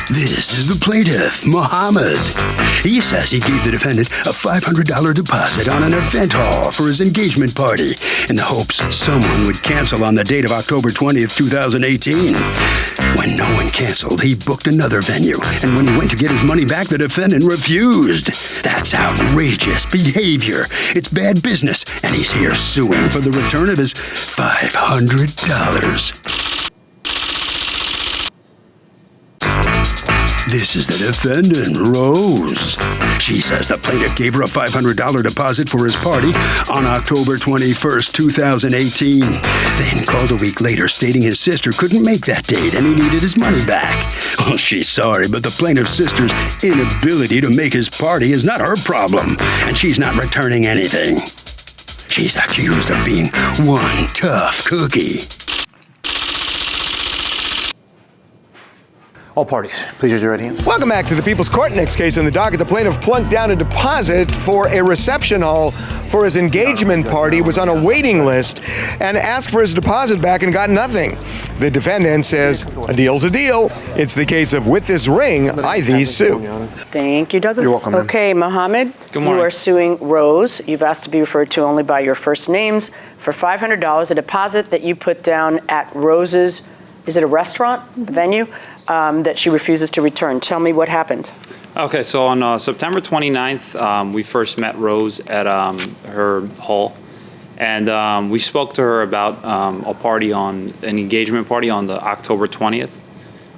This is the plaintiff, Muhammad. He says he gave the defendant a $500 deposit on an event hall for his engagement party in the hopes someone would cancel on the date of October 20th, 2018. When no one canceled, he booked another venue, and when he went to get his money back, the defendant refused. That's outrageous behavior. It's bad business, and he's here suing for the return of his $500. This is the defendant, Rose. She says the plaintiff gave her a $500 deposit for his party on October 21st, 2018. Then called a week later stating his sister couldn't make that date and he needed his money back. Well, she's sorry, but the plaintiff's sister's inability to make his party is not her problem, and she's not returning anything. She's accused of being one tough cookie. All parties, please raise your right hand. Welcome back to the People's Court. Next case in the docket, the plaintiff plunked down a deposit for a reception hall for his engagement party, was on a waiting list, and asked for his deposit back and got nothing. The defendant says, a deal's a deal. It's the case of with this ring, I thee sue. Thank you, Douglas. You're welcome, ma'am. Okay, Mohammed, Good morning. you are suing Rose. You've asked to be referred to only by your first names for $500, a deposit that you put down at Rose's, is it a restaurant, a venue, that she refuses to return. Tell me what happened. Okay, so on September 29th, we first met Rose at her hall, and we spoke to her about a party an engagement party on the October 20th.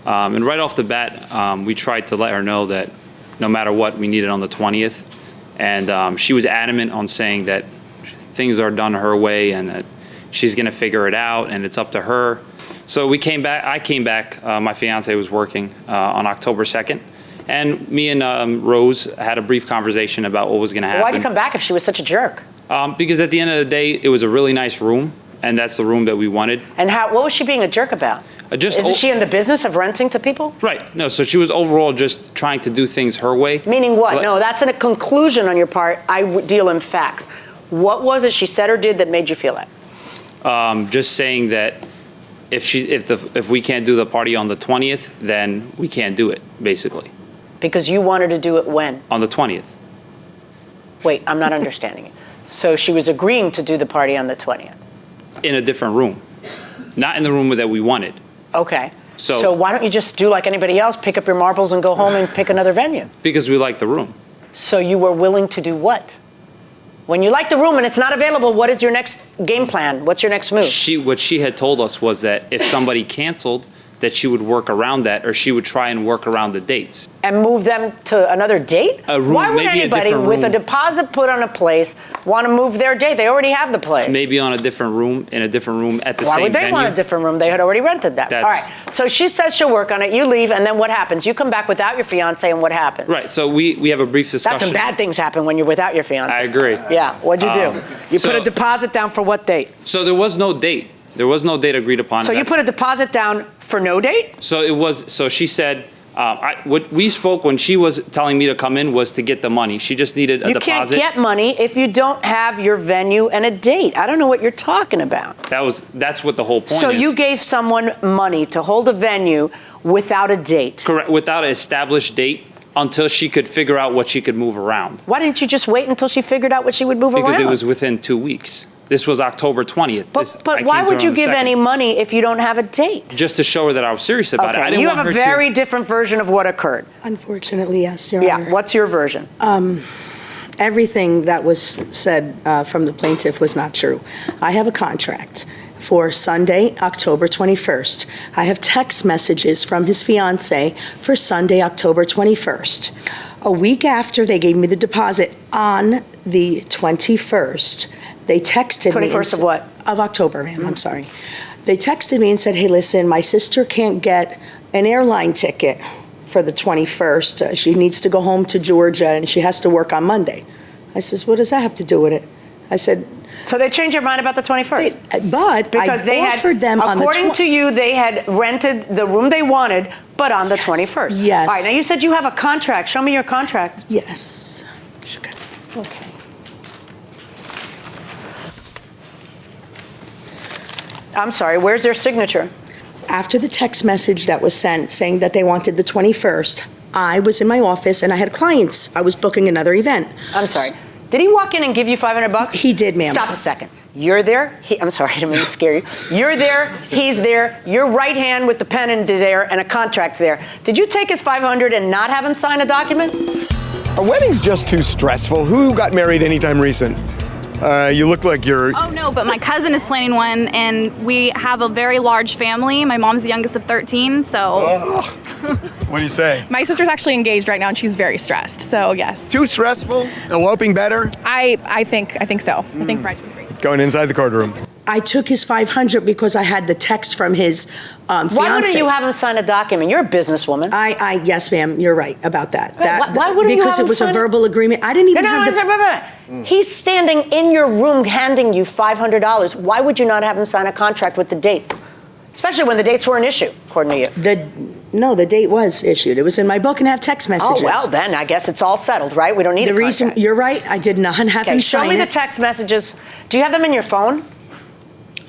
And right off the bat, we tried to let her know that no matter what, we needed on the 20th. And she was adamant on saying that things are done her way and that she's going to figure it out and it's up to her. So we came back, I came back, my fiance was working on October 2nd, and me and Rose had a brief conversation about what was going to happen. Why'd you come back if she was such a jerk? Because at the end of the day, it was a really nice room, and that's the room that we wanted. And what was she being a jerk about? Isn't she in the business of renting to people? Right, no, so she was overall just trying to do things her way. Meaning what? No, that's a conclusion on your part. I deal in facts. What was it she said or did that made you feel that? Just saying that if we can't do the party on the 20th, then we can't do it, basically. Because you wanted to do it when? On the 20th. Wait, I'm not understanding it. So she was agreeing to do the party on the 20th? In a different room. Not in the room that we wanted. Okay. So why don't you just do like anybody else, pick up your marbles and go home and pick another venue? Because we like the room. So you were willing to do what? When you like the room and it's not available, what is your next game plan? What's your next move? What she had told us was that if somebody canceled, that she would work around that, or she would try and work around the dates. And move them to another date? A room, Why would maybe anybody a different with a room. deposit put on a place want to move their date? They already have the place. Maybe on a different room, in a different room at the same venue. Why would they want a different room? They had already rented that. All right. So she says she'll work on it. You leave, and then what happens? You come back without your fiance, and what happens? Right. So we have a brief discussion. That's some bad things happen when you're without your fiance. I agree. Yeah. What'd you do? You put a deposit down for what date? So there was no date. There was no date agreed upon. So you put a deposit down for no date? So it was. So she said. What we spoke when she was telling me to come in was to get the money. She just needed a deposit. You can't get money if you don't have your venue and a date. I don't know what you're talking about. That's what the whole point is. So you gave someone money to hold a venue without a date? Correct, without an established date until she could figure out what she could move around. Why didn't you just wait until she figured out what she would move around? Because it was within 2 weeks. This was October 20th. But why would you give any money if you don't have a date? Just to show her that I was serious about it. I didn't you want have a her very different version of what occurred. Unfortunately, yes, Your Honor. Yeah, what's your version? Everything that was said from the plaintiff was not true. I have a contract for Sunday, October 21st. I have text messages from his fiance for Sunday, October 21st. A week after they gave me the deposit on the 21st, they texted me. 21st of what? Of October, ma'am, I'm sorry. They texted me and said, hey, listen, my sister can't get an airline ticket for the 21st. She needs to go home to Georgia and she has to work on Monday. I says, what does that have to do with it? I said. So they changed your mind about the 21st? Because I offered them on the according to you, they had rented the room they wanted, but on the 21st. Yes. All right, now you said you have a contract. Show me your contract. Yes. Okay. I'm sorry, where's their signature? After the text message that was sent saying that they wanted the 21st, I was in my office and I had clients. I was booking another event. I'm sorry. Did he walk in and give you $500? He did, ma'am. Stop a second. You're there. I'm sorry, I didn't mean to scare you. You're there. He's there. Your right hand with the pen is there, and a contract's there. Did you take his $500 and not have him sign a document? A wedding's just too stressful. Who got married anytime recent? You look like you're... Oh, no, but my cousin is planning one, and we have a very large family. My mom's the youngest of 13, so... What do you say? My sister's actually engaged right now, and she's very stressed, so yes. Too stressful? Eloping better? I think so. I think bride's great. Going inside the courtroom. I took his $500 because I had the text from his fiance. Why wouldn't you have him sign a document? You're a businesswoman. Yes, ma'am, you're right about that. Why wouldn't you because have it was him a sign verbal agreement. I didn't even have the... He's standing in your room handing you $500. Why would you not have him sign a contract with the dates? Especially when the dates were an issue, according to you. No, the date was issued. It was in my book and I have text messages. Oh, well, then I guess it's all settled, right? We don't need a contract. The reason, you're right, I did not have him sign show me the text messages. Do you have them in your phone?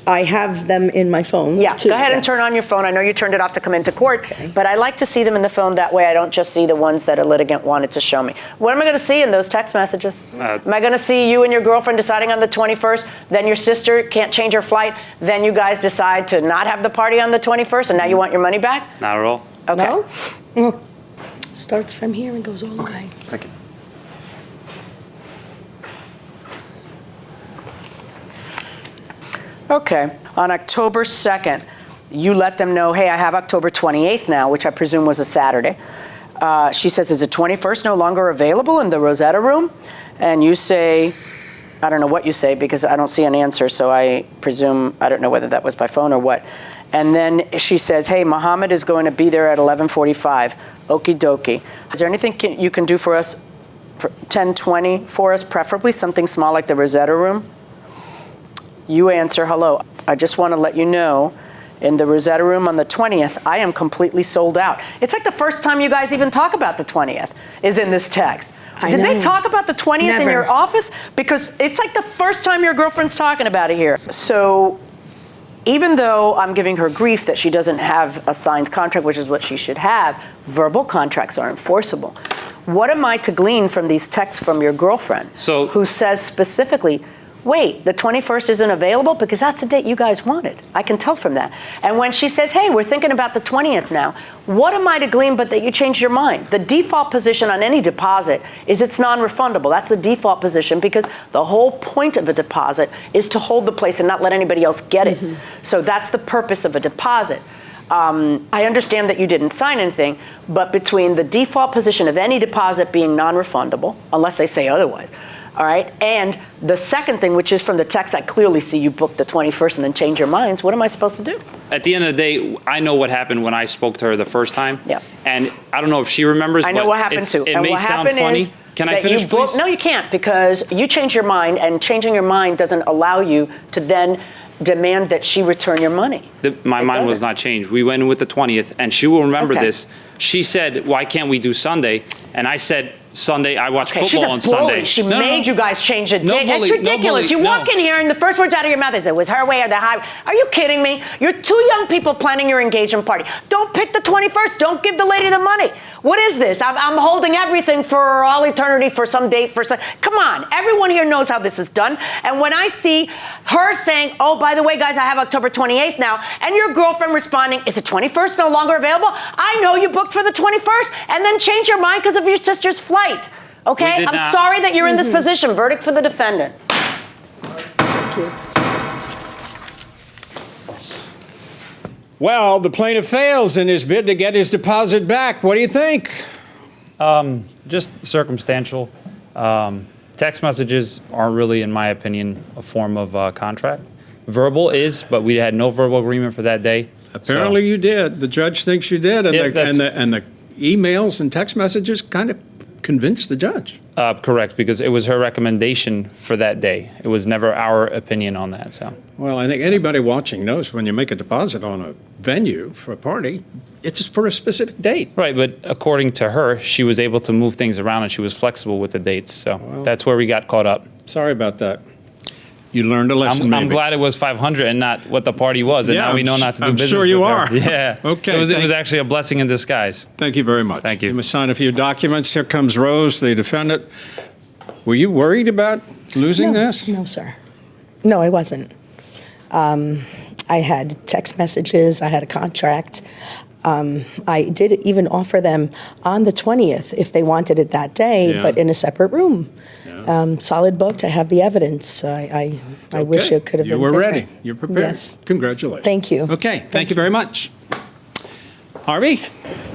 I have them in my phone. Yeah, too, go ahead and yes. turn on your phone. I know you turned it off to come into court, but I like to see them in the phone. That way I don't just see the ones that a litigant wanted to show me. What am I going to see in those text messages? Am I going to see you and your girlfriend deciding on the 21st, then your sister can't change her flight, then you guys decide to not have the party on the 21st, and now you want your money back? Not at all. Okay. No? Starts from here and goes all the way. Thank you. Okay. On October 2nd, you let them know, hey, I have October 28th now, which I presume was a Saturday. She says, is the 21st no longer available in the Rosetta room? And you say, I don't know what you say because I don't see an answer, so I presume, I don't know whether that was by phone or what. And then she says, hey, Muhammad is going to be there at 11:45. Okie dokie. Is there anything you can do for us for 10:20 for us, preferably something small like the Rosetta room? You answer, hello. I just want to let you know, in the Rosetta room on the 20th, I am completely sold out. It's like the first time you guys even talk about the 20th is in this text. Did they talk about the 20th in your office? Because it's like the first time your girlfriend's talking about it here. So even though I'm giving her grief that she doesn't have a signed contract, which is what she should have, verbal contracts are enforceable. What am I to glean from these texts from your girlfriend who says specifically, wait, the 21st isn't available? Because that's the date you guys wanted. I can tell from that. And when she says, hey, we're thinking about the 20th now, what am I to glean but that you changed your mind? The default position on any deposit is it's non-refundable. That's the default position because the whole point of a deposit is to hold the place and not let anybody else get it. So that's the purpose of a deposit. I understand that you didn't sign anything, but between the default position of any deposit being non-refundable, unless they say otherwise, all right, and the second thing, which is from the text, I clearly see you booked the 21st and then change your minds. What am I supposed to do? At the end of the day, I know what happened when I spoke to her the first time. Yeah. And I don't know if she remembers. I know what happened too. It may sound funny. Can I finish, please? No, you can't, because you changed your mind, and changing your mind doesn't allow you to then demand that she return your money. My mind was not changed. We went in with the 20th, and she will remember this. She said, why can't we do Sunday? And I said, Sunday, I watch football on Sunday. She made you guys change the date. It's ridiculous. You walk in here and the first words out of your mouth is, it was her way or the highway. Are you kidding me? You're two young people planning your engagement party. Don't pick the 21st. Don't give the lady the money. What is this? I'm holding everything for all eternity for some date. Come on. Everyone here knows how this is done. And when I see her saying, oh, by the way, guys, I have October 28th now, and your girlfriend responding, is the 21st no longer available? I know you booked for the 21st and then change your mind because of your sister's flight. Okay? I'm sorry that you're in this position. Verdict for the defendant. Thank you. Well, the plaintiff fails in his bid to get his deposit back. What do you think? Just circumstantial. Text messages aren't really, in my opinion, a form of contract. Verbal is, but we had no verbal agreement for that day. Apparently you did. The judge thinks you did, and, Yeah, the emails and text messages kind of convinced the judge. Correct, because it was her recommendation for that day. It was never our opinion on that. So. Well, I think anybody watching knows when you make a deposit on a venue for a party, it's for a specific date. Right, but according to her, she was able to move things around and she was flexible with the dates. So that's where we got caught up. Sorry about that. You learned a lesson, I'm maybe. glad it was 500 and not what the party was, and Yeah, now we know not to do I'm business sure you with her. are. Yeah. Okay, It was thank- actually a blessing in disguise. Thank you very much. Thank you. You must sign a few documents. Here comes Rose, the defendant. Were you worried about losing this? No, sir. No, I wasn't. I had text messages. I had a contract. I did even offer them on the 20th if they wanted it that day, Yeah. but in a separate room. Solid booked. I have the evidence. I wish Okay. it could have been You were different. ready. You're prepared. Yes. Congratulations. Thank you. Okay. Thank you very much. Harvey?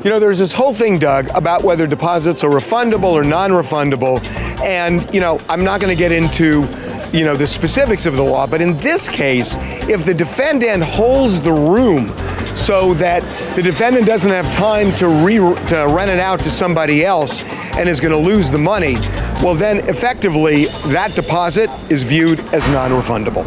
You know, there's this whole thing, Doug, about whether deposits are refundable or non-refundable. And, you know, I'm not going to get into, you know, the specifics of the law, but in this case, if the defendant holds the room so that the defendant doesn't have time to rent it out to somebody else and is going to lose the money, well, then effectively that deposit is viewed as non-refundable.